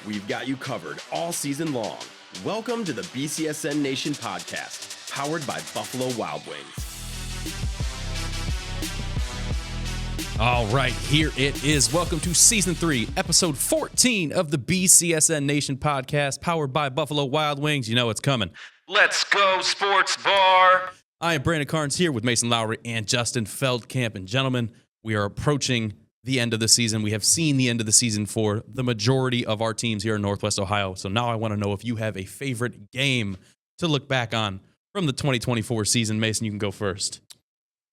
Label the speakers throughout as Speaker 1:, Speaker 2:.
Speaker 1: We've got you covered all season long. Welcome to the BCSN Nation podcast, powered by Buffalo Wild Wings.
Speaker 2: All right, here it is. Welcome to Season 3, Episode 14 of the BCSN Nation podcast, powered by Buffalo Wild Wings. You know it's coming.
Speaker 3: Let's go, Sports Bar!
Speaker 2: I am Brandon Carnes here with Mason Lowry and Justin Feldkamp. And gentlemen, we are approaching the end of the season. We have seen the end of the season for the majority of our teams here in Northwest Ohio. So now I want to know if you have a favorite game to look back on from the 2024 season. Mason, you can go first.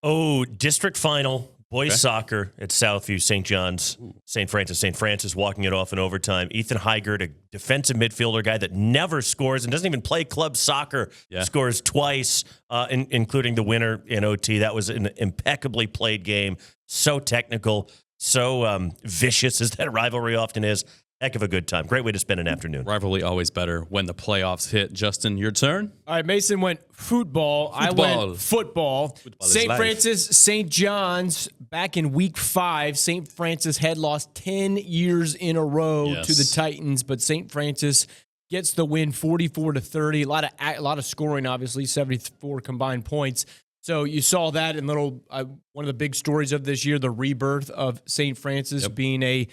Speaker 4: Oh, district final. Boys soccer at Southview, St. John's, St. Francis walking it off in overtime. Ethan Heigert, a defensive midfielder guy that never scores and doesn't even play club soccer, scores twice, including the winner in OT. That was an impeccably played game. So technical, so vicious as that rivalry often is. Heck of a good time. Great way to spend an afternoon.
Speaker 2: Rivalry always better when the playoffs hit. Justin, your turn.
Speaker 5: All right, Mason went football. I went football. St. Francis, St. John's, back in week 5, St. Francis had lost 10 years in a row to the Titans, but St. Francis gets the win 44-30. A lot of scoring, obviously, 74 combined points. So you saw that in one of the big stories of this year, the rebirth of St. Francis being a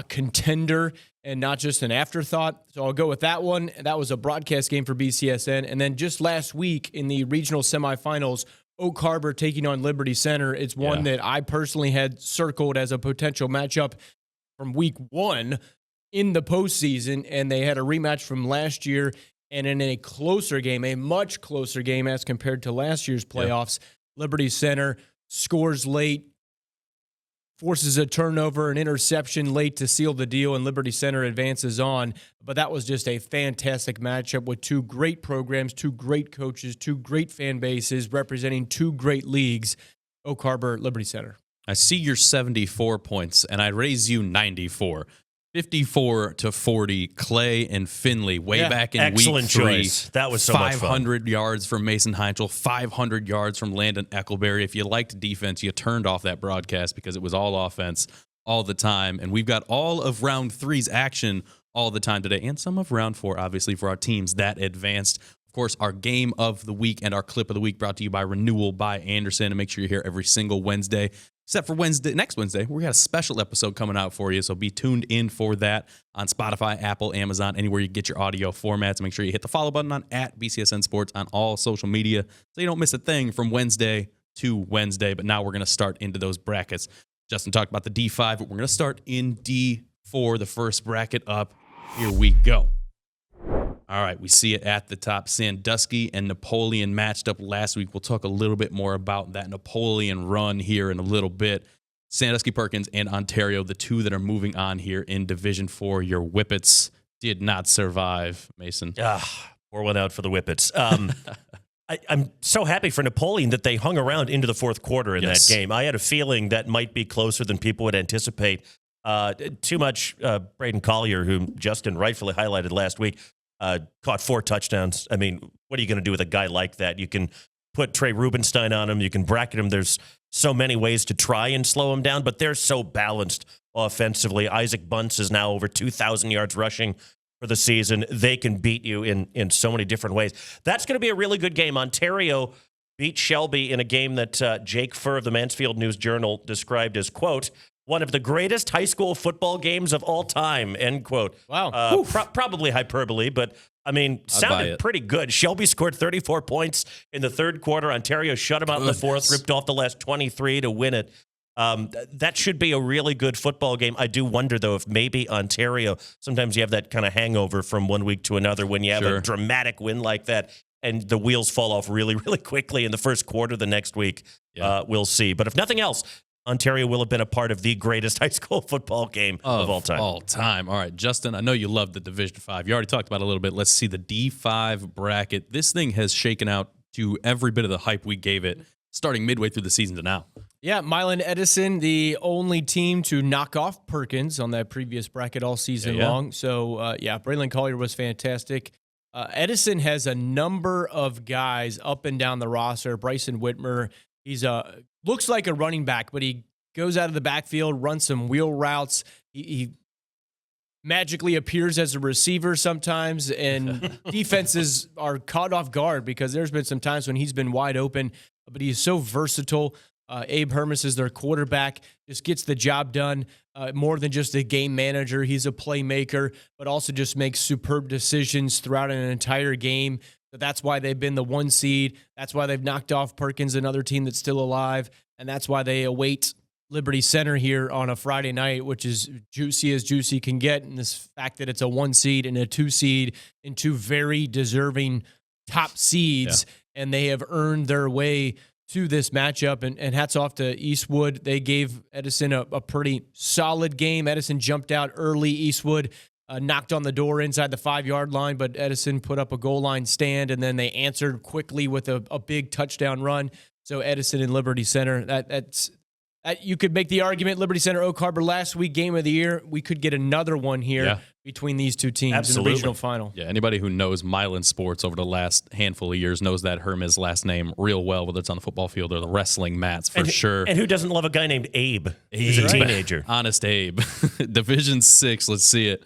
Speaker 5: contender and not just an afterthought. So I'll go with that one. That was a broadcast game for BCSN. And then just last week in the regional semifinals, Oak Harbor taking on Liberty Center. It's one that I personally had circled as a potential matchup from week 1 in the postseason. And they had a rematch from last year. And in a closer game, a much closer game as compared to last year's playoffs, Liberty Center scores late, forces a turnover, an interception late to seal the deal, and Liberty Center advances on. But that was just a fantastic matchup with two great programs, two great coaches, two great fan bases representing two great leagues, Oak Harbor, Liberty Center.
Speaker 2: I see your 74 points, and I raise you 94. 54-40, Clay and Finley, back in week 3.
Speaker 4: Choice. That was so much fun.
Speaker 2: 500 yards from Mason Heinzel, 500 yards from Landon Eckelberry. If you liked defense, you turned off that broadcast because it was all offense all the time. And we've got all of round 3's action all the time today, and some of round 4, obviously, for our teams that advanced. Of course, our game of the week and our clip of the week brought to you by Renewal by Anderson. And make sure you're here every single Wednesday. Except for next Wednesday, we got a special episode coming out for you, so be tuned in for that on Spotify, Apple, Amazon, anywhere you get your audio formats. Make sure you hit the follow button on @BCSN Sports on all social media so you don't miss a thing from Wednesday to Wednesday. But now we're going to start into those brackets. Justin talked about the D5, but we're going to start in D4, the first bracket up. Here we go. All right, we see it at the top. Sandusky and Napoleon matched up last week. We'll talk a little bit more about that Napoleon run here in a little bit. Sandusky Perkins and Ontario, the two that are moving on here in Division 4. Your Whippets did not survive, Mason.
Speaker 4: Pour one out for the Whippets. I'm so happy for Napoleon that they hung around into the fourth quarter in that game. I had a feeling that might be closer than people would anticipate. Too much Braden Collier, whom Justin rightfully highlighted last week, caught 4 touchdowns. I mean, what are you going to do with a guy like that? You can put Trey Rubenstein on him. You can bracket him. There's so many ways to try and slow him down, but they're so balanced offensively. Isaac Bunce is now over 2,000 yards rushing for the season. They can beat you in so many different ways. That's going to be a really good game. Ontario beat Shelby in a game that Jake Furr of the Mansfield News-Journal described as, quote, one of the greatest high school football games of all time, end quote.
Speaker 5: Wow.
Speaker 4: Probably hyperbole, but, I mean, sounded pretty good. Shelby scored 34 points in the third quarter. Ontario shut them out in the fourth, ripped off the last 23 to win it. That should be a really good football game. I do wonder, though, if maybe Ontario, sometimes you have that kind of hangover from one week to another when you have a dramatic win like that, and the wheels fall off really, really quickly in the first quarter the next week. We'll see. But if nothing else, Ontario will have been a part of the greatest high school football game of all time.
Speaker 2: All right, Justin, I know you love the Division 5. You already talked about it a little bit. Let's see the D5 bracket. This thing has shaken out to every bit of the hype we gave it starting midway through the season to now.
Speaker 5: Yeah, Milan Edison, the only team to knock off Perkins on that previous bracket all season long. So, Braylon Collier was fantastic. Edison has a number of guys up and down the roster. Bryson Whitmer, he's looks like a running back, but he goes out of the backfield, runs some wheel routes. He magically appears as a receiver sometimes, and defenses are caught off guard because there's been some times when he's been wide open, but he's so versatile. Abe Hermes is their quarterback, just gets the job done. More than just a game manager, he's a playmaker, but also just makes superb decisions throughout an entire game. So that's why they've been the 1 seed. That's why they've knocked off Perkins, another team that's still alive, and that's why they await Liberty Center here on a Friday night, which is juicy as juicy can get. And this fact that it's a 1 seed and a 2 seed and 2 very deserving top seeds, and they have earned their way to this matchup. And hats off to Eastwood. They gave Edison a pretty solid game. Edison jumped out early. Eastwood knocked on the door inside the 5-yard line, but Edison put up a goal line stand, and then they answered quickly with a big touchdown run. So Edison and Liberty Center, that's you could make the argument Liberty Center Oak Harbor last week, game of the year. We could get another one here between these 2 teams in the regional final.
Speaker 2: Yeah, anybody who knows Milan sports over the last handful of years knows that Hermes last name real well, whether it's on the football field or the wrestling mats for sure.
Speaker 4: And who doesn't love a guy named Abe? He's a teenager.
Speaker 2: Honest Abe. Division 6, let's see it.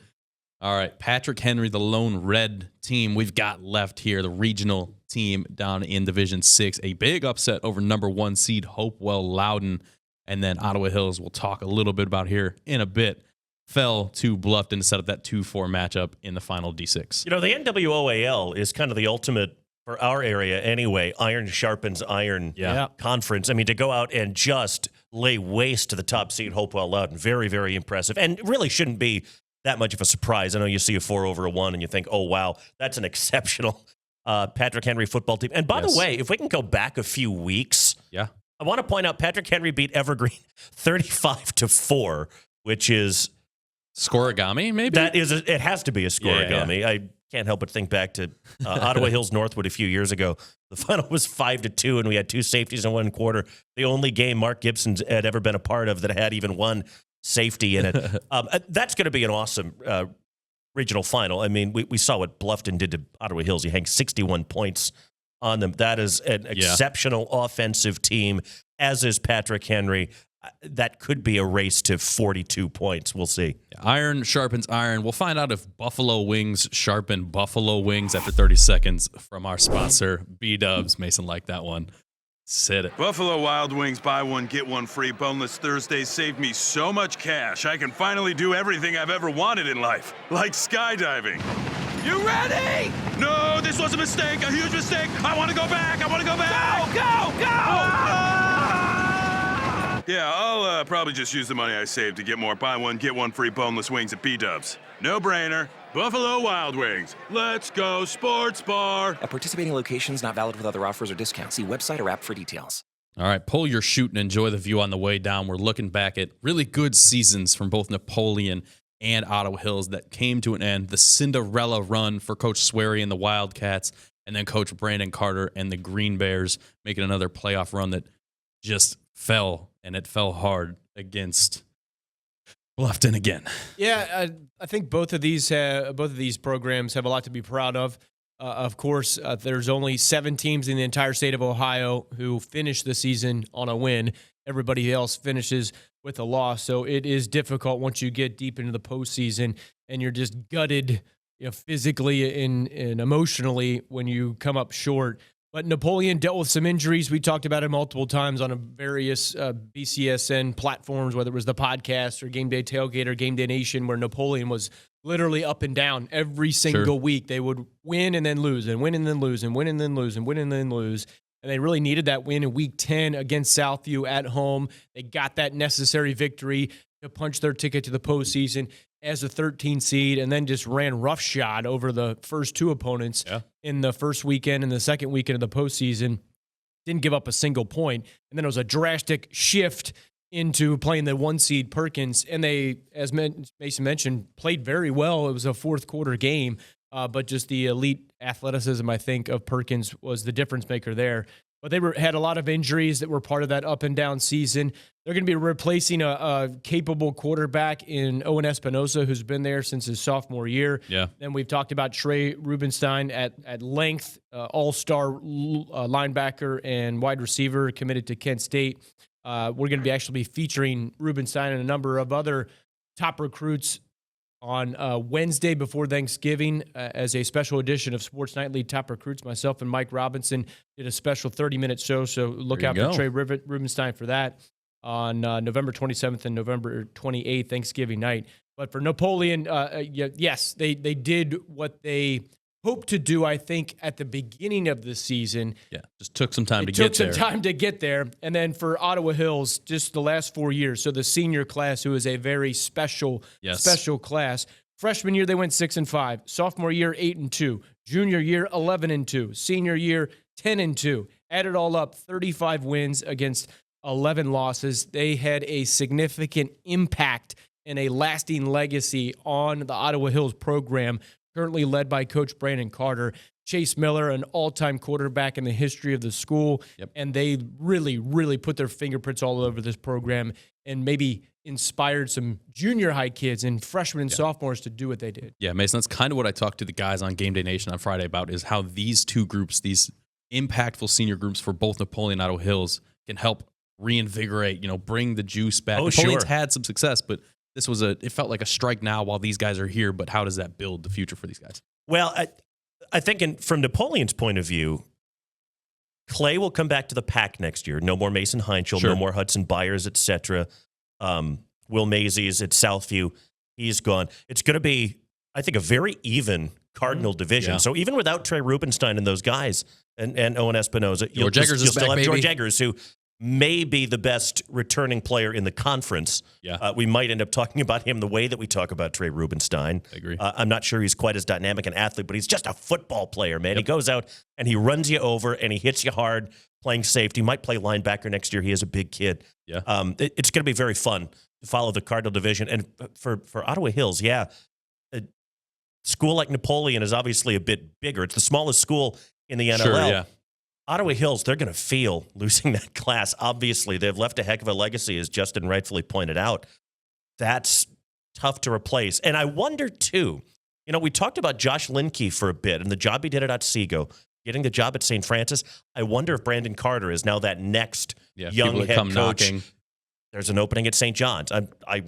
Speaker 2: All right, Patrick Henry, the lone red team we've got left here, the regional team down in Division 6. A big upset over number 1 seed Hopewell Loudon. And then Ottawa Hills, we'll talk a little bit about here in a bit, fell to Bluffton to set up that 2-4 matchup in the final D6.
Speaker 4: You know, the NWOAL is kind of the ultimate, for our area anyway, iron sharpens iron conference. I mean, to go out and just lay waste to the top seed Hopewell Loudon, very, very impressive. And really shouldn't be that much of a surprise. I know you see a 4-over-1 and you think, oh, wow, that's an exceptional Patrick Henry football team. And by the way, if we can go back a few weeks, I want to point out Patrick Henry beat Evergreen 35-4, which is
Speaker 2: scoregami. Maybe
Speaker 4: that is. It has to be a scoregami. I can't help but think back to Ottawa Hills Northwood a few years ago. The final was 5-2, and we had 2 safeties in 1 quarter. The only game Mark Gibson had ever been a part of that had even 1 safety in it. That's going to be an awesome regional final. I mean, we saw what Bluffton did to Ottawa Hills. He hanged 61 points on them. That is an exceptional offensive team, as is Patrick Henry. That could be a race to 42 points. We'll see.
Speaker 2: Iron sharpens iron. We'll find out if Buffalo Wings sharpen Buffalo Wings after 30 seconds from our sponsor, B-Dubs. Mason liked that one. Sit it.
Speaker 3: Buffalo Wild Wings, buy 1, get 1 free. Boneless Thursdays saved me so much cash. I can finally do everything I've ever wanted in life, like skydiving. You ready? No, this was a mistake, a huge mistake. I want to go back. I want to go back. Go! Yeah, I'll probably just use the money I saved to get more buy 1, get 1 free boneless wings at B-Dubs. No brainer. Buffalo Wild Wings. Let's go sports bar.
Speaker 6: At participating locations, not valid with other offers or discounts. See website or app for details.
Speaker 2: All right, pull your chute and enjoy the view on the way down. We're looking back at really good seasons from both Napoleon and Ottawa Hills that came to an end. The Cinderella run for Coach 𝗦𝗫cy and the Wildcats, and then Coach Brandon Carter and the Green Bears making another playoff run that just fell, and it fell hard against Bluffton again.
Speaker 5: Yeah, I think both of these programs have a lot to be proud of. Of course, there's only 7 teams in the entire state of Ohio who finish the season on a win. Everybody else finishes with a loss. So it is difficult once you get deep into the postseason and you're just gutted, physically and emotionally when you come up short. But Napoleon dealt with some injuries. We talked about it multiple times on various BCSN platforms, whether it was the podcast or Game Day Tailgate or Game Day Nation, where Napoleon was literally up and down every single week. They would win and then lose and win and then lose and win and then lose and win and then lose. And they really needed that win in Week 10 against Southview at home. They got that necessary victory to punch their ticket to the postseason as a 13 seed, and then just ran roughshod over the first 2 opponents in the first weekend and the second weekend of the postseason. Didn't give up a single point. And then it was a drastic shift into playing the 1 seed Perkins. And they, as Mason mentioned, played very well. It was a 4th quarter game. But just the elite athleticism, I think, of Perkins was the difference maker there. But they had a lot of injuries that were part of that up and down season. They're going to be replacing a capable quarterback in Owen Espinosa, who's been there since his sophomore year.
Speaker 2: Yeah.
Speaker 5: Then we've talked about Trey Rubenstein at length, all-star linebacker and wide receiver committed to Kent State. We're going to be actually featuring Rubenstein and a number of other top recruits on Wednesday before Thanksgiving as a special edition of Sports Nightly Top Recruits. Myself and Mike Robinson did a special 30-minute show, so look out for Trey Rubenstein for that on November 27th and November 28th, Thanksgiving night. But for Napoleon, yes, they did what they hoped to do, I think, at the beginning of the season.
Speaker 2: Yeah, just took some time to get there.
Speaker 5: Took some time to get there. And then for Ottawa Hills, just the last 4 years. So the senior class, who is a very special class. Freshman year, they went 6-5. Sophomore year, 8-2. Junior year, 11-2. Senior year, 10-2. Add it all up, 35 wins against 11 losses. They had a significant impact and a lasting legacy on the Ottawa Hills program, currently led by Coach Brandon Carter. Chase Miller, an all-time quarterback in the history of the school, and they really, really put their fingerprints all over this program and maybe inspired some junior high kids and freshmen and sophomores to do what they did.
Speaker 2: Yeah, Mason, that's kind of what I talked to the guys on Game Day Nation on Friday about, is how these two groups, these impactful senior groups for both Napoleon and Ottawa Hills, can help reinvigorate, bring the juice back. Napoleon's had some success, but it felt like a strike now while these guys are here, but how does that build the future for these guys?
Speaker 4: Well, I think from Napoleon's point of view, Clay will come back to the pack next year. No more Mason Heinchel, no more Hudson Byers, etc. Will Mazies at Southview, he's gone. It's going to be, I think, a very even Cardinal division. Yeah. So even without Trey Rubenstein and those guys and Owen Espinoza, you'll still have George Eggers, who may be the best returning player in the conference.
Speaker 2: Yeah.
Speaker 4: We might end up talking about him the way that we talk about Trey Rubenstein.
Speaker 2: I agree.
Speaker 4: I'm not sure he's quite as dynamic an athlete, but he's just a football player, man. He goes out and he runs you over and he hits you hard playing safety. Might play linebacker next year. He is a big kid.
Speaker 2: Yeah.
Speaker 4: It's going to be very fun to follow the Cardinal division. And for Ottawa Hills, a school like Napoleon is obviously a bit bigger. It's the smallest school in the NLL.
Speaker 2: Sure, yeah.
Speaker 4: Ottawa Hills, they're going to feel losing that class. Obviously, they've left a heck of a legacy, as Justin rightfully pointed out. That's tough to replace. And I wonder, too, we talked about Josh Linkey for a bit and the job he did at Otsego, getting the job at St. Francis. I wonder if Brandon Carter is now that next young head coach.
Speaker 2: Knocking.
Speaker 4: There's an opening at St. John's. I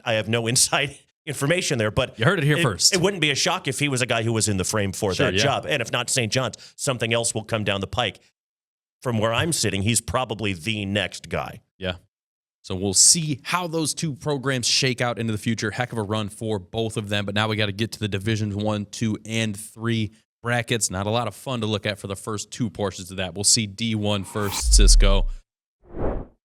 Speaker 4: have no inside information there, but
Speaker 2: you heard it here first.
Speaker 4: It wouldn't be a shock if he was a guy who was in the frame for that job. And if not St. John's, something else will come down the pike. From where I'm sitting, he's probably the next guy.
Speaker 2: Yeah. So we'll see how those two programs shake out into the future. Heck of a run for both of them. But now we got to get to the Divisions 1, 2, and 3 brackets. Not a lot of fun to look at for the first two portions of that. We'll see D1 first, Cisco.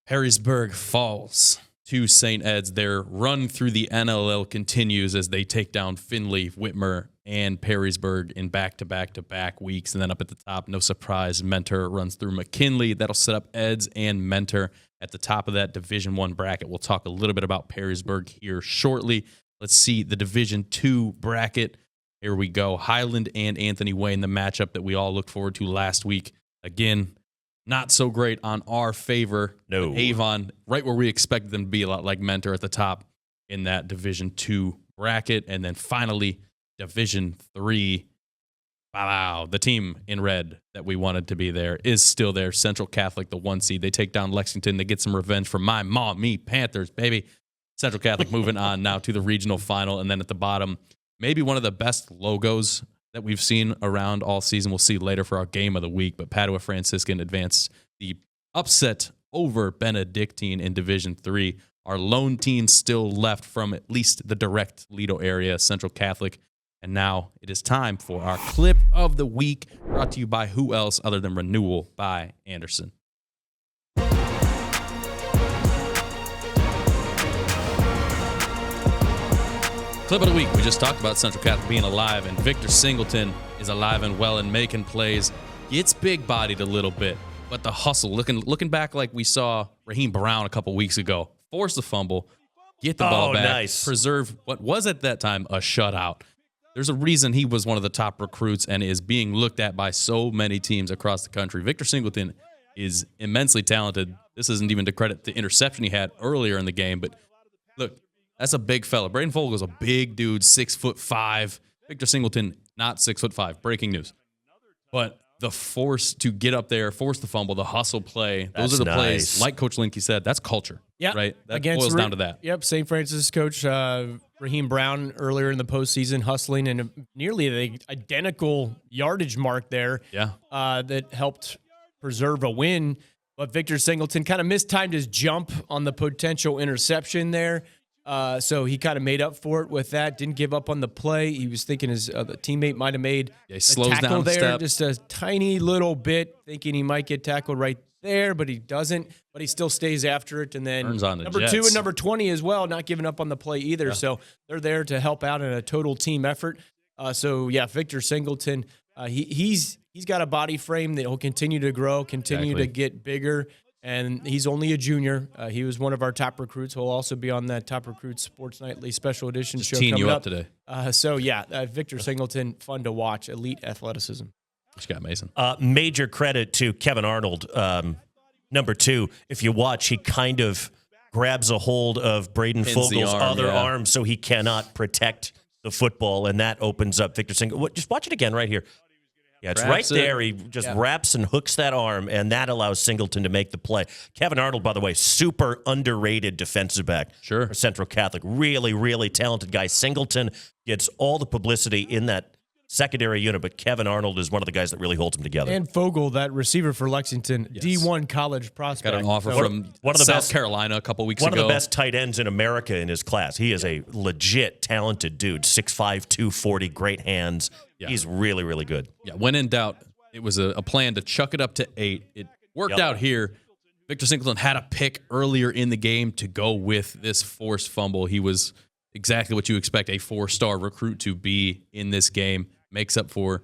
Speaker 2: Perrysburg falls to St. Ed's. Their run through the NLL continues as they take down Findlay, Whitmer, and Perrysburg in back-to-back-to-back weeks. And then up at the top, no surprise, Mentor runs through McKinley. That'll set up Ed's and Mentor at the top of that Division 1 bracket. We'll talk a little bit about Perrysburg here shortly. Let's see the Division 2 bracket. Here we go. Highland and Anthony Wayne, the matchup that we all looked forward to last week. Again, not so great on our favor.
Speaker 4: No.
Speaker 2: Avon, right where we expected them to be, a lot like Mentor at the top in that Division 2 bracket. And then finally, Division 3. Wow, the team in red that we wanted to be there is still there. Central Catholic, the 1 seed. They take down Lexington. They get some revenge from my mom, me, Panthers, baby. Central Catholic moving on now to the regional final. And then at the bottom, maybe one of the best logos that we've seen around all season. We'll see later for our game of the week, but Padua Franciscan advanced the upset over Benedictine in Division 3. Our lone team still left from at least the direct Lido area, Central Catholic. And now it is time for our clip of the week, brought to you by who else other than Renewal by Anderson. Clip of the week. We just talked about Central Catholic being alive, and Victor Singleton is alive and well and making plays. Gets big-bodied a little bit, but the hustle, looking back like we saw Raheem Brown a couple weeks ago, force the fumble, get the ball back, preserve what was at that time a shutout. There's a reason he was one of the top recruits and is being looked at by so many teams across the country. Victor Singleton is immensely talented. This isn't even to credit the interception he had earlier in the game, but look, that's a big fella. Braden Fogel's a big dude, 6'5". Victor Singleton, not 6'5". Breaking news. But the force to get up there, force the fumble, the hustle play, those are the plays. Like Coach Linkey said, that's culture.
Speaker 5: Yeah,
Speaker 2: right. That boils down to that.
Speaker 5: Yep. St. Francis coach Raheem Brown earlier in the postseason, hustling and nearly the identical yardage mark there.
Speaker 2: Yeah.
Speaker 5: That helped preserve a win. But Victor Singleton kind of mistimed his jump on the potential interception there. So he kind of made up for it with that. Didn't give up on the play. He was thinking his the teammate might have made
Speaker 2: he
Speaker 5: a
Speaker 2: slows
Speaker 5: tackle
Speaker 2: down a
Speaker 5: there,
Speaker 2: step.
Speaker 5: just a tiny little bit, thinking he might get tackled right there, but he doesn't. But he still stays after it. And then
Speaker 2: Turns on the
Speaker 5: number
Speaker 2: Jets.
Speaker 5: 2 and number 20 as well, not giving up on the play either. Yeah. So they're there to help out in a total team effort. Victor Singleton, he's got a body frame that will continue to grow, continue to get bigger. And he's only a junior. He was one of our top recruits. He'll also be on that Top Recruits Sports Nightly Special Edition show
Speaker 2: coming
Speaker 5: you
Speaker 2: up today.
Speaker 5: Victor Singleton, fun to watch. Elite athleticism.
Speaker 2: What you got, Mason?
Speaker 4: Major credit to Kevin Arnold, number 2. If you watch, he kind of grabs a hold of Braden Fogel's other arm so he cannot protect the football, and that opens up Victor Singleton. Just watch it again right here. Yeah, it's right there. He just wraps and hooks that arm, and that allows Singleton to make the play. Kevin Arnold, by the way, super underrated defensive back for Central Catholic. Really, really talented guy. Singleton gets all the publicity in that secondary unit, but Kevin Arnold is one of the guys that really holds them together.
Speaker 5: And Fogel, that receiver for Lexington, D1 college prospect.
Speaker 2: Got an offer from one of the South Carolina a couple weeks ago.
Speaker 4: One of the best tight ends in America in his class. He is a legit talented dude, 6'5", 240, great hands. Yeah. He's really, really good.
Speaker 2: Yeah, when in doubt, it was a plan to chuck it up to 8. It worked out here. Victor Singleton had a pick earlier in the game to go with this forced fumble. He was exactly what you expect a 4-star recruit to be in this game. Makes up for,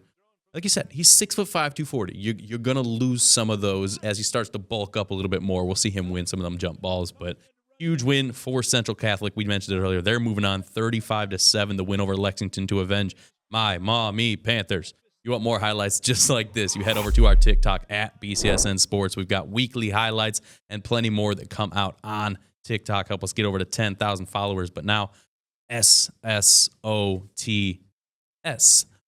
Speaker 2: like you said, he's 6'5", 240. You're going to lose some of those as he starts to bulk up a little bit more. We'll see him win some of them jump balls, but huge win for Central Catholic. We mentioned it earlier. They're moving on 35-7, the win over Lexington to avenge my mommy Panthers. You want more highlights just like this, you head over to our TikTok at BCSN Sports. We've got weekly highlights and plenty more that come out on TikTok. Help us get over to 10,000 followers. But now, SSOTS.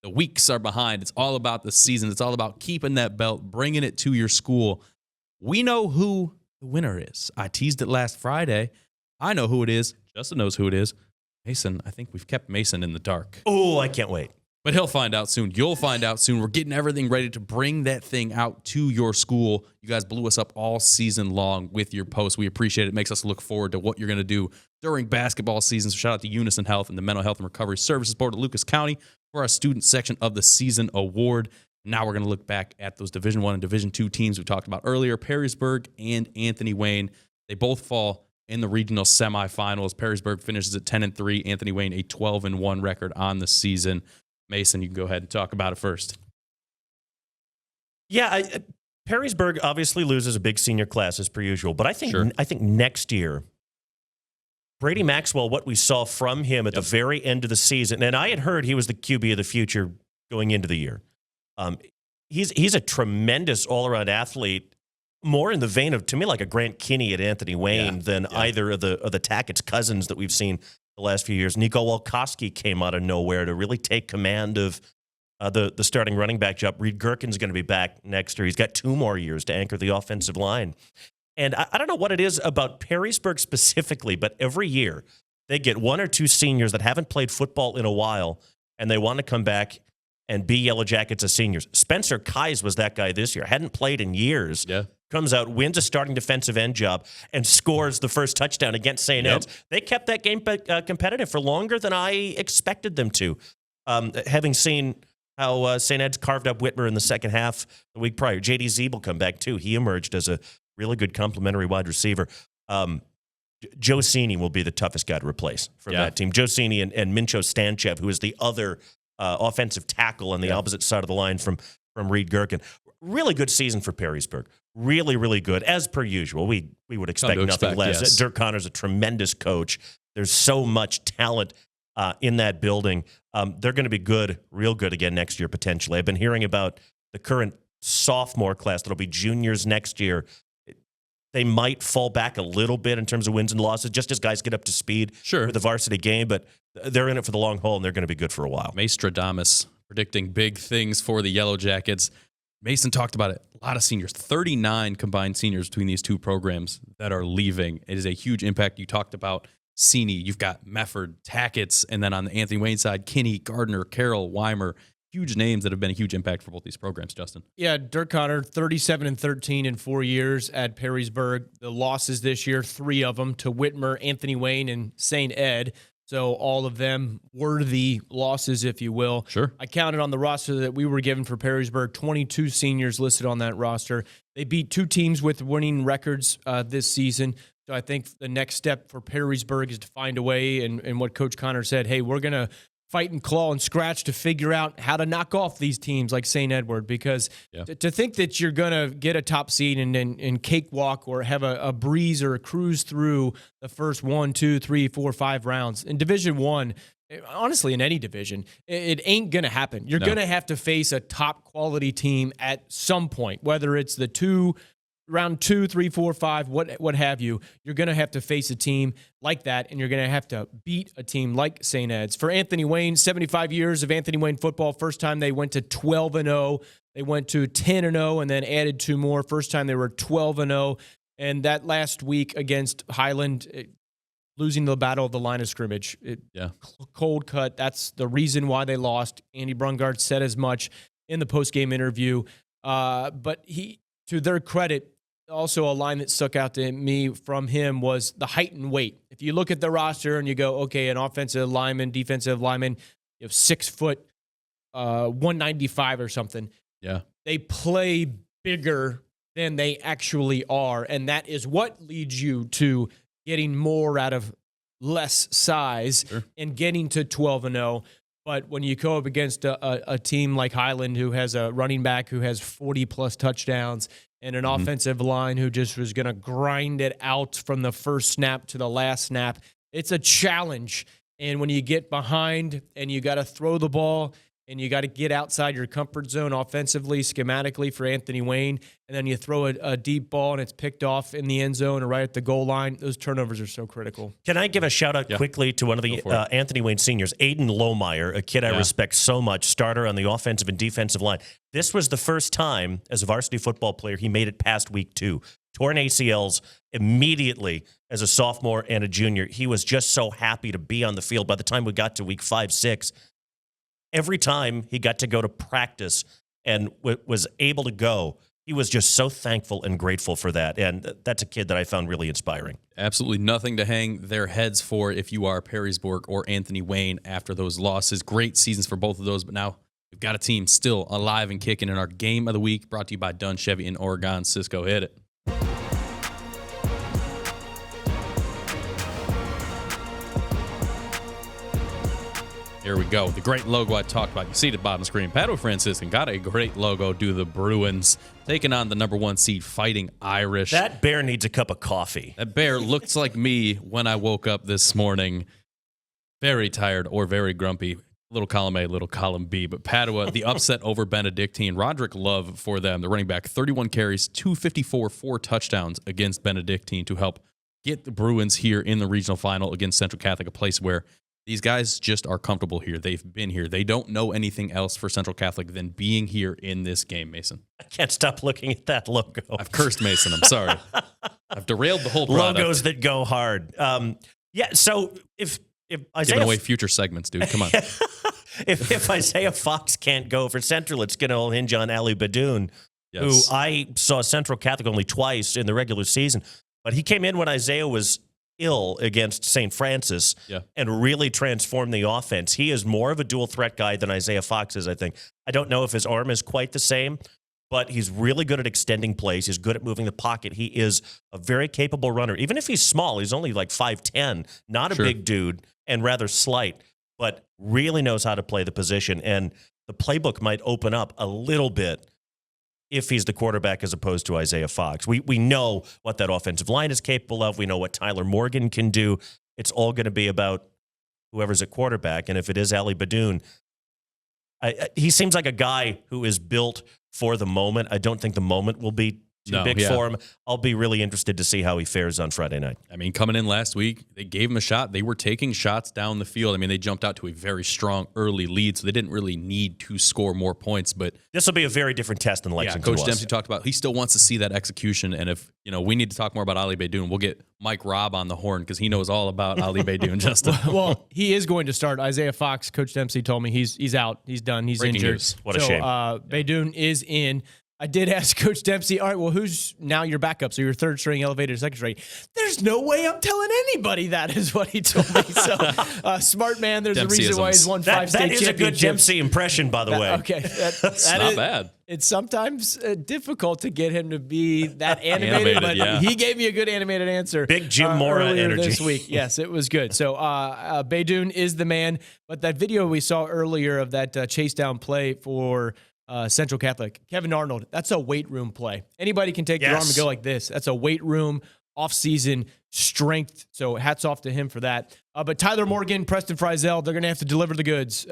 Speaker 2: The weeks are behind. It's all about the season. It's all about keeping that belt, bringing it to your school. We know who the winner is. I teased it last Friday. I know who it is. Justin knows who it is. Mason, I think we've kept Mason in the dark.
Speaker 4: Oh, I can't wait.
Speaker 2: But he'll find out soon. You'll find out soon. We're getting everything ready to bring that thing out to your school. You guys blew us up all season long with your posts. We appreciate it. It makes us look forward to what you're going to do during basketball season. So shout out to Unison Health and the Mental Health and Recovery Services Board of Lucas County for our student section of the season award. Now we're going to look back at those Division I and Division II teams we talked about earlier, Perrysburg and Anthony Wayne. They both fall in the regional semifinals. Perrysburg finishes at 10-3. Anthony Wayne a 12-1 record on the season. Mason, you can go ahead and talk about it first.
Speaker 4: Yeah, Perrysburg obviously loses a big senior class as per usual, but I think next year, Brady Maxwell, what we saw from him at the very end of the season, and I had heard he was the QB of the future going into the year. He's a tremendous all-around athlete, more in the vein of, to me, like a Grant Kinney at Anthony Wayne than either of the Tackett's cousins that we've seen the last few years. Nico Walkoski came out of nowhere to really take command of the starting running back job. Reed Gherkin's going to be back next year. He's got 2 more years to anchor the offensive line. And I don't know what it is about Perrysburg specifically, but every year they get 1 or 2 seniors that haven't played football in a while, and they want to come back and be Yellow Jackets as seniors. Spencer Kies was that guy this year. Hadn't played in years. Yeah. Comes out, wins a starting defensive end job, and scores the first touchdown against St. Ed's. They kept that game competitive for longer than I expected them to. Having seen how St. Ed's carved up Whitmer in the second half the week prior. J.D. Zeeb come back, too. He emerged as a really good complimentary wide receiver. Joe Cini will be the toughest guy to replace from that team. Joe Cini and Mincho Stanchev, who is the other offensive tackle on the opposite side of the line from Reed Gherkin. Really good season for Perrysburg. Really, really good. As per usual, we would expect nothing less. Yes. Dirk Connor's a tremendous coach. There's so much talent in that building. They're going to be good, real good again next year, potentially. I've been hearing about the current sophomore class that'll be juniors next year. They might fall back a little bit in terms of wins and losses, just as guys get up to speed with the varsity game, but they're in it for the long haul, and they're going to be good for a while.
Speaker 2: Maestradamus predicting big things for the Yellow Jackets. Mason talked about it. A lot of seniors, 39 combined seniors between these two programs that are leaving. It is a huge impact. You talked about Cini, you've got Mefford, Tackett's, and then on the Anthony Wayne side, Kinney, Gardner, Carroll, Weimer. Huge names that have been a huge impact for both these programs, Justin.
Speaker 5: Yeah, Dirk Connor, 37-13 in 4 years at Perrysburg. The losses this year, 3 of them to Whitmer, Anthony Wayne, and St. Ed. So all of them worthy losses, if you will.
Speaker 2: Sure.
Speaker 5: I counted on the roster that we were given for Perrysburg, 22 seniors listed on that roster. They beat 2 teams with winning records this season. So I think the next step for Perrysburg is to find a way, and what Coach Connor said, hey, we're going to fight and claw and scratch to figure out how to knock off these teams like St. Edward, because to think that you're going to get a top seed and cakewalk or have a breeze or a cruise through the first 1, 2, 3, 4, 5 rounds in Division I, honestly, in any division, it ain't going to happen. You're going to have to face a top quality team at some point, whether it's the round 2, 3, 4, 5, what have you. You're going to have to face a team like that, and you're going to have to beat a team like St. Ed's. For Anthony Wayne, 75 years of Anthony Wayne football. First time they went to 12-0. They went to 10-0 and then added 2 more. First time they were 12-0. And that last week against Highland, losing the battle of the line of scrimmage. Cold cut. That's the reason why they lost. Andy Brungard said as much in the postgame interview. But to their credit, also a line that stuck out to me from him was the height and weight. If you look at the roster and you go, okay, an offensive lineman, defensive lineman, you have 6 foot, 195 or something.
Speaker 2: Yeah.
Speaker 5: They play bigger than they actually are. And that is what leads you to getting more out of less size and getting to 12-0. But when you go up against a team like Highland, who has a running back who has 40-plus touchdowns, and an offensive line who just was going to grind it out from the first snap to the last snap, it's a challenge. And when you get behind and you got to throw the ball and you got to get outside your comfort zone offensively, schematically for Anthony Wayne, and then you throw a deep ball and it's picked off in the end zone or right at the goal line, those turnovers are so critical.
Speaker 4: Can I give a shout-out quickly to one of the Anthony Wayne seniors, Aiden Lohmeyer, a kid I respect so much, starter on the offensive and defensive line. This was the first time as a varsity football player he made it past week 2. Torn ACLs immediately as a sophomore and a junior. He was just so happy to be on the field. By the time we got to week 5, 6, every time he got to go to practice and was able to go, he was just so thankful and grateful for that. And that's a kid that I found really inspiring.
Speaker 2: Absolutely nothing to hang their heads for if you are Perrysburg or Anthony Wayne after those losses. Great seasons for both of those, but now we've got a team still alive and kicking in our Game of the Week, brought to you by Dunn Chevy in Oregon. Cisco, hit it. Here we go. The great logo I talked about. You see it at the bottom of the screen. Padua Franciscan got a great logo. Do the Bruins taking on the number 1 seed Fighting Irish.
Speaker 4: That bear needs a cup of coffee.
Speaker 2: That bear looks like me when I woke up this morning. Very tired or very grumpy. Little column A, little column B. But Padua, the upset over Benedictine. Roderick Love for them, the running back, 31 carries, 254, 4 touchdowns against Benedictine to help get the Bruins here in the regional final against Central Catholic, a place where these guys just are comfortable here. They've been here. They don't know anything else for Central Catholic than being here in this game, Mason.
Speaker 4: I can't stop looking at that logo.
Speaker 2: I've cursed Mason. I'm sorry. I've derailed the whole product.
Speaker 4: Logos that go hard. So if Isaiah...
Speaker 2: Giving away future segments, dude. Come on.
Speaker 4: if Isaiah Fox can't go for Central, it's going to hinge on Ali Badoon, who I saw Central Catholic only twice in the regular season. But he came in when Isaiah was ill against St. Francis and really transformed the offense. He is more of a dual threat guy than Isaiah Fox is, I think. I don't know if his arm is quite the same, but he's really good at extending plays. He's good at moving the pocket. He is a very capable runner. Even if he's small, he's only like 5'10", not a big dude and rather slight, but really knows how to play the position. And the playbook might open up a little bit if he's the quarterback as opposed to Isaiah Fox. We know what that offensive line is capable of. We know what Tyler Morgan can do. It's all going to be about whoever's at quarterback. And if it is Ali Badoon, he seems like a guy who is built for the moment. I don't think the moment will be too big for him. I'll be really interested to see how he fares on Friday night.
Speaker 2: I mean, coming in last week, they gave him a shot. They were taking shots down the field. I mean, they jumped out to a very strong early lead, so they didn't really need to score more points. But
Speaker 4: this will be a very different test than Lexington
Speaker 2: Coach Dempsey talked about he still wants to see that execution. And if we need to talk more about Ali Beydoun, we'll get Mike Robb on the horn because he knows all about Ali Beydoun. Justin,
Speaker 5: well, he is going to start. Isaiah Fox, Coach Dempsey told me he's out, he's done, he's
Speaker 2: Breaking
Speaker 5: injured.
Speaker 2: news.
Speaker 4: What a shame.
Speaker 5: Beydoun is in. I did ask Coach Dempsey, all right, well, who's now your backup? So your third string, elevated, second string. There's no way I'm telling anybody that is what he told me. So smart man, there's a reason why he's won 5 state championships.
Speaker 4: That is a good Dempsey impression, by the way.
Speaker 5: Okay.
Speaker 2: That's not bad.
Speaker 5: It's sometimes difficult to get him to be that animated, but he gave me a good animated answer.
Speaker 4: Big Jim Mora energy.
Speaker 5: This week. Yes, it was good. So Beydoun is the man. But that video we saw earlier of that chase down play for Central Catholic, Kevin Arnold, that's a weight room play. Anybody can take their arm and go like this. That's a weight room, off-season strength. So hats off to him for that. But Tyler Morgan, Preston Frizzell, they're going to have to deliver the goods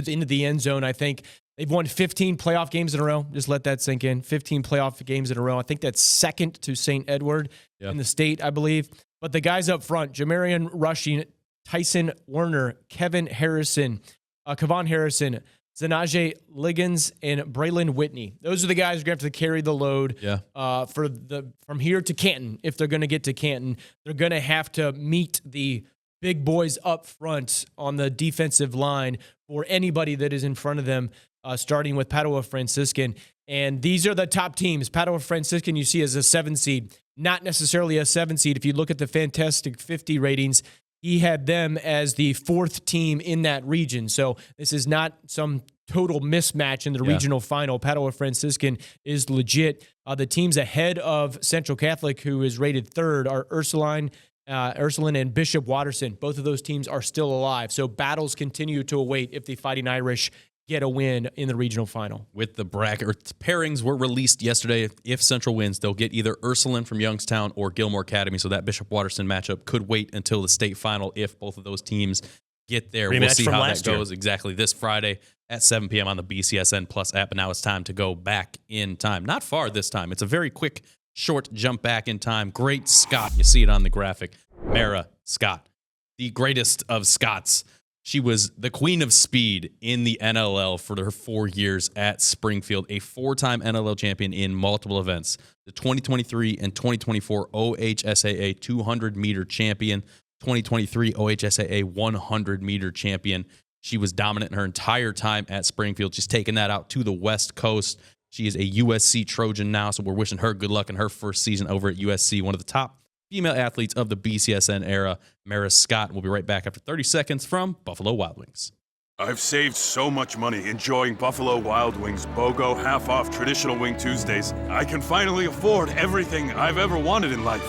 Speaker 5: into the end zone, I think. They've won 15 playoff games in a row. Just let that sink in. 15 playoff games in a row. I think that's second to St. Edward in the state, I believe. But the guys up front, Jamarian Rushing, Tyson Werner, Kevin Harrison, Kevon Harrison, Zanaje Liggins, and Braylon Whitney. Those are the guys who are going to have to carry the load from here to Canton. If they're going to get to Canton, they're going to have to meet the big boys up front on the defensive line for anybody that is in front of them, starting with Padua Franciscan. And these are the top teams. Padua Franciscan you see as a 7 seed, not necessarily a 7 seed. If you look at the Fantastic 50 ratings, he had them as the 4th team in that region. So this is not some total mismatch in the regional final. Padua Franciscan is legit. The teams ahead of Central Catholic, who is rated 3rd, are Ursuline and Bishop Watterson. Both of those teams are still alive. So battles continue to await if the Fighting Irish get a win in the regional final.
Speaker 2: With the bracket, pairings were released yesterday. If Central wins, they'll get either Ursuline from Youngstown or Gilmore Academy. So that Bishop Watterson matchup could wait until the state final if both of those teams get there.
Speaker 4: Rematch
Speaker 2: we'll see how that
Speaker 4: year.
Speaker 2: goes exactly this Friday at 7 p.m. on the BCSN Plus app. And now it's time to go back in time. Not far this time. It's a very quick, short jump back in time. Great Scott. You see it on the graphic. Mara Scott, the greatest of Scots. She was the queen of speed in the NLL for her 4 years at Springfield, a 4-time NLL champion in multiple events. The 2023 and 2024 OHSAA 200-meter champion, 2023 OHSAA 100-meter champion. She was dominant in her entire time at Springfield. She's taken that out to the West Coast. She is a USC Trojan now, so we're wishing her good luck in her first season over at USC, one of the top female athletes of the BCSN era, Mara Scott. We'll be right back after 30 seconds from Buffalo Wild Wings.
Speaker 3: I've saved so much money enjoying Buffalo Wild Wings BOGO half-off traditional wing Tuesdays. I can finally afford everything I've ever wanted in life.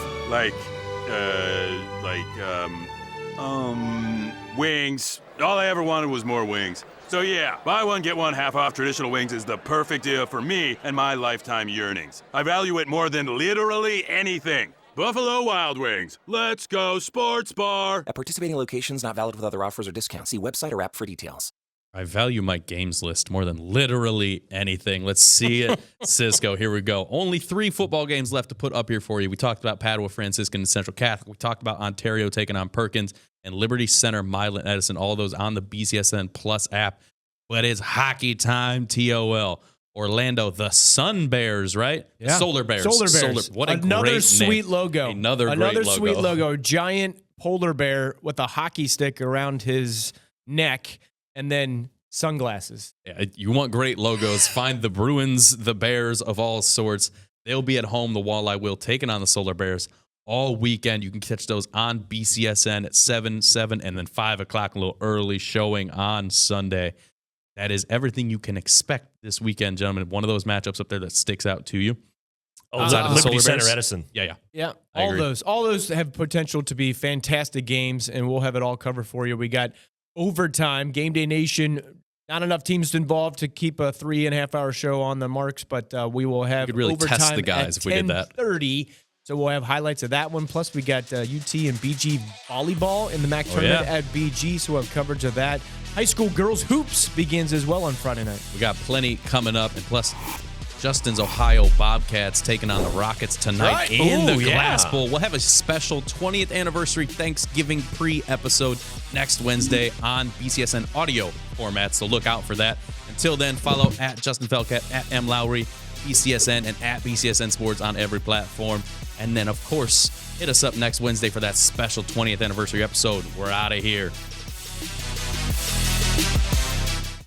Speaker 3: Wings. All I ever wanted was more wings. So yeah, buy one, get one half-off traditional wings is the perfect deal for me and my lifetime yearnings. I value it more than literally anything. Buffalo Wild Wings. Let's go sports bar.
Speaker 6: At participating locations, not valid with other offers or discounts. See website or app for details.
Speaker 2: I value my games list more than literally anything. Let's see it. Cisco, here we go. Only 3 football games left to put up here for you. We talked about Padua Franciscan and Central Catholic. We talked about Ontario taking on Perkins and Liberty Center, Milan Edison. All those on the BCSN Plus app. But it's hockey time, TOL. Orlando, the Sun Bears, right?
Speaker 5: Yeah.
Speaker 2: Solar Bears.
Speaker 5: Solar Bears.
Speaker 2: What
Speaker 5: another
Speaker 2: great
Speaker 5: sweet
Speaker 2: name.
Speaker 5: logo.
Speaker 2: Another great
Speaker 5: sweet logo. Giant polar bear with a hockey stick around his neck and then sunglasses.
Speaker 2: Yeah, you want great logos. Find the Bruins, the Bears of all sorts. They'll be at home. The Walleye will taking on the Solar Bears all weekend. You can catch those on BCSN at 7, and then 5 o'clock, a little early showing on Sunday. That is everything you can expect this weekend, gentlemen. One of those matchups up there that sticks out to you.
Speaker 4: Outside of the Liberty Center, Edison.
Speaker 2: Yeah.
Speaker 5: All those have potential to be fantastic games, and we'll have it all covered for you. We got overtime, Game Day Nation. Not enough teams involved to keep a 3.5-hour show on the marks, but we will have
Speaker 2: really
Speaker 5: overtime
Speaker 2: test the guys
Speaker 5: at
Speaker 2: if we did that.
Speaker 5: 10:30. So we'll have highlights of that one. Plus, we got UT and BG volleyball in the MAC tournament at BG, so we'll have coverage of that. High school girls hoops begins as well on Friday night.
Speaker 2: We got plenty coming up, and plus, Justin's Ohio Bobcats taking on the Rockets tonight in the Glass Bowl. We'll have a special 20th anniversary Thanksgiving pre-episode next Wednesday on BCSN audio format, so look out for that. Until then, follow at Justin Felcat, at @MLowry, BCSN, and at BCSN Sports on every platform. And then, of course, hit us up next Wednesday for that special 20th anniversary episode. We're out of here.